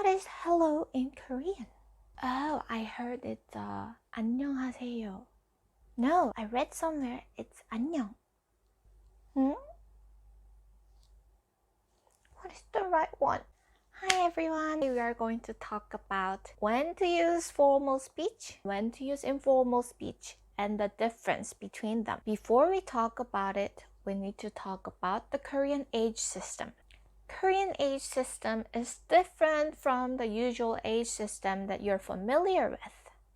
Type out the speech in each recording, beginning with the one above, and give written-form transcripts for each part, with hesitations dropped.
What is hello in Korean? Oh, I heard it's 안녕하세요. No, I read somewhere it's 안녕. What is the right one? Hi everyone, we are going to talk about when to use formal speech, when to use informal speech, and the difference between them. Before we talk about it, we need to talk about the Korean age system. Korean age system is different from the usual age system that you're familiar with.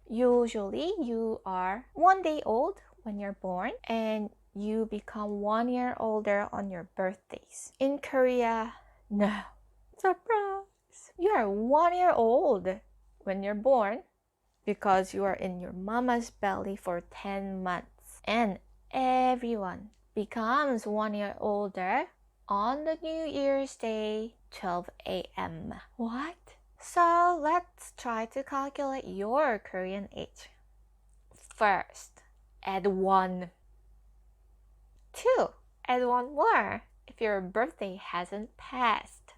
Usually, you are 1 day old when you're born and you become 1 year older on your birthdays. In Korea, no. Surprise! You are 1 year old when you're born because you are in your mama's belly for 10 months. And everyone becomes 1 year older on the New Year's Day, 12 a.m. What? So let's try to calculate your Korean age. First, add 1. 2, add 1 more if your birthday hasn't passed.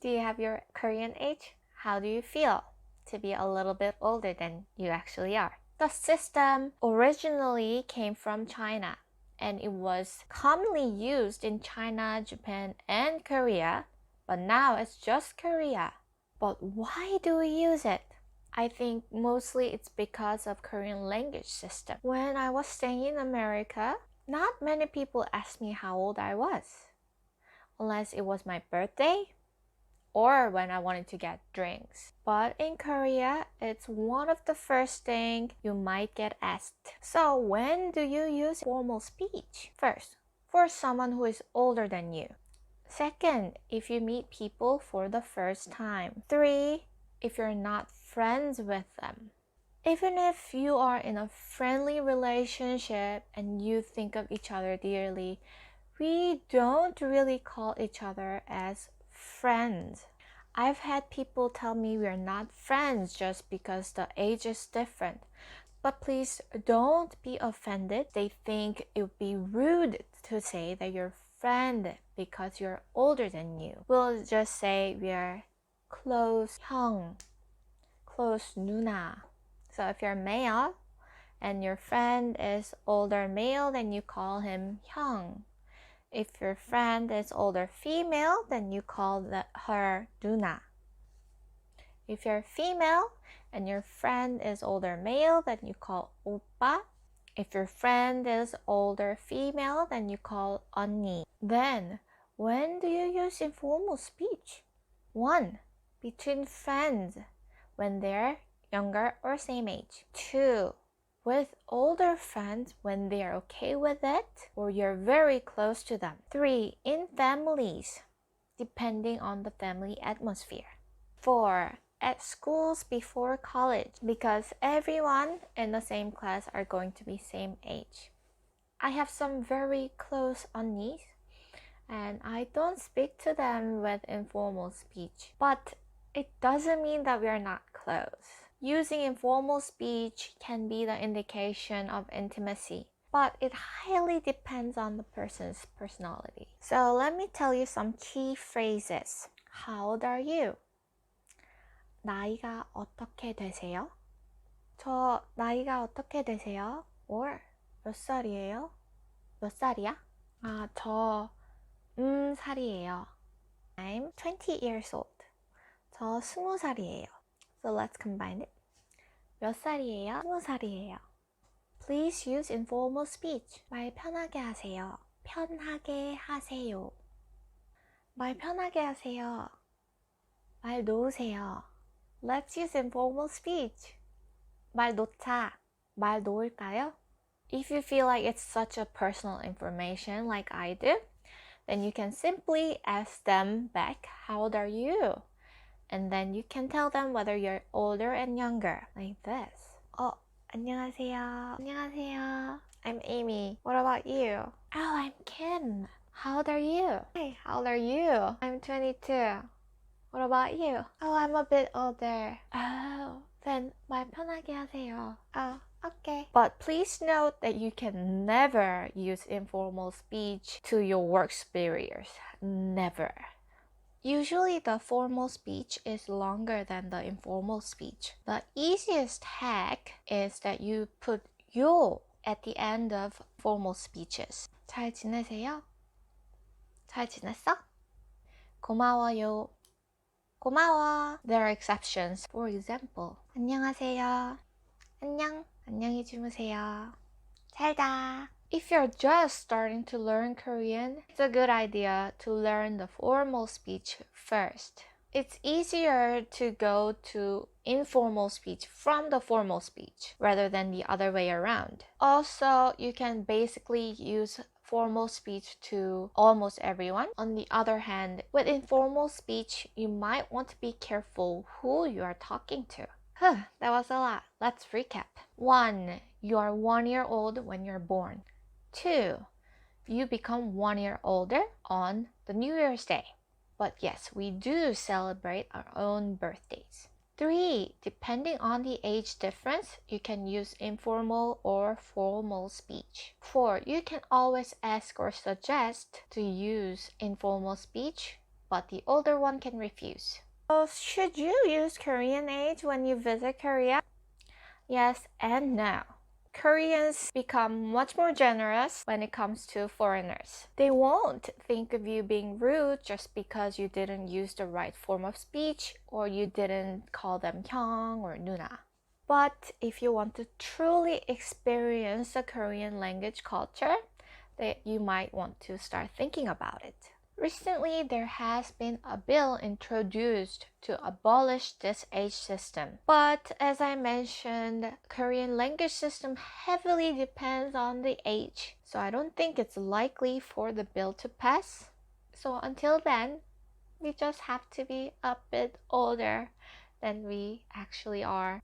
Do you have your Korean age? How do you feel to be a little bit older than you actually are? The system originally came from China, and it was commonly used in China, Japan, and Korea, but now it's just Korea. But why do we use it? I think mostly it's because of Korean language system. When I was staying in America, not many people asked me how old I was, unless it was my birthday or when I wanted to get drinks. But in Korea, it's one of the first things you might get asked. So when do you use formal speech? First, for someone who is older than you. Second, if you meet people for the first time. 3, if you're not friends with them. Even if you are in a friendly relationship and you think of each other dearly, we don't really call each other as friends. I've had people tell me we're not friends just because the age is different. But please don't be offended. They think it would be rude to say that you're friend because you're older than you. We'll just say we're close 형, close 누나. So if you're male and your friend is older male, then you call him 형. If your friend is older female, then you call her 누나. If you're female and your friend is older male, then you call 오빠. If your friend is older female, then you call 언니. Then, when do you use informal speech? 1, between friends, when they're younger or same age. 2, with older friends when they're okay with it or you're very close to them. 3, in families, depending on the family atmosphere. 4, at schools before college because everyone in the same class are going to be same age. I have some very close 언니's and I don't speak to them with informal speech, but it doesn't mean that we are not close. Using informal speech can be the indication of intimacy, but it highly depends on the person's personality. So let me tell you some key phrases. How old are you? 나이가 어떻게 되세요? 저 나이가 어떻게 되세요? Or 몇 살이에요? 몇 살이야? 저 살이에요. I'm 20 years old. 저 20살이에요. So let's combine it. 몇 살이에요? 20살이에요. Please use informal speech. 말 편하게 하세요. 편하게 하세요. 말 편하게 하세요. 말 놓으세요. Let's use informal speech. 말 놓자. 말 놓을까요? If you feel like it's such a personal information like I do, then you can simply ask them back, how old are you? And then you can tell them whether you're older and younger, like this. 안녕하세요. 안녕하세요. I'm Amy. What about you? Oh, I'm Kim. How old are you? Hey, how old are you? I'm 22. What about you? Oh, I'm a bit older. Oh, then 말 편하게 하세요. Oh, okay. But please note that you can never use informal speech to your work superiors. Never. Usually the formal speech is longer than the informal speech. The easiest hack is that you put yo at the end of formal speeches. 잘 지내세요? 잘 지냈어? 고마워요. 고마워. There are exceptions. For example, 안녕하세요. 안녕. 안녕히 주무세요. 잘가. If you're just starting to learn Korean, it's a good idea to learn the formal speech first. It's easier to go to informal speech from the formal speech rather than the other way around. Also, you can basically use formal speech to almost everyone. On the other hand, with informal speech, you might want to be careful who you are talking to. That was a lot. Let's recap. 1. You are 1 year old when you're born. 2. You become 1 year older on the New Year's Day. But yes, we do celebrate our own birthdays. 3. Depending on the age difference, you can use informal or formal speech. 4. You can always ask or suggest to use informal speech, but the older one can refuse. So should you use Korean age when you visit Korea? Yes and no. Koreans become much more generous when it comes to foreigners. They won't think of you being rude just because you didn't use the right form of speech or you didn't call them 형 or 누나. But if you want to truly experience the Korean language culture, then you might want to start thinking about it. Recently, there has been a bill introduced to abolish this age system. But as I mentioned, Korean language system heavily depends on the age. So I don't think it's likely for the bill to pass. So until then, we just have to be a bit older than we actually are.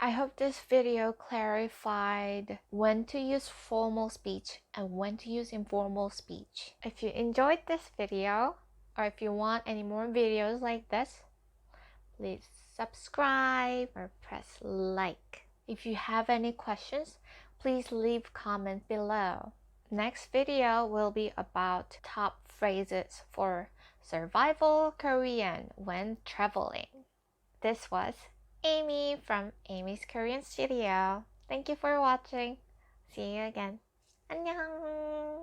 I hope this video clarified when to use formal speech and when to use informal speech. If you enjoyed this video, or if you want any more videos like this, please subscribe or press like. If you have any questions, please leave comment below. Next video will be about top phrases for survival Korean when traveling. This was Amy from Amy's Korean Studio. Thank you for watching. See you again. 안녕.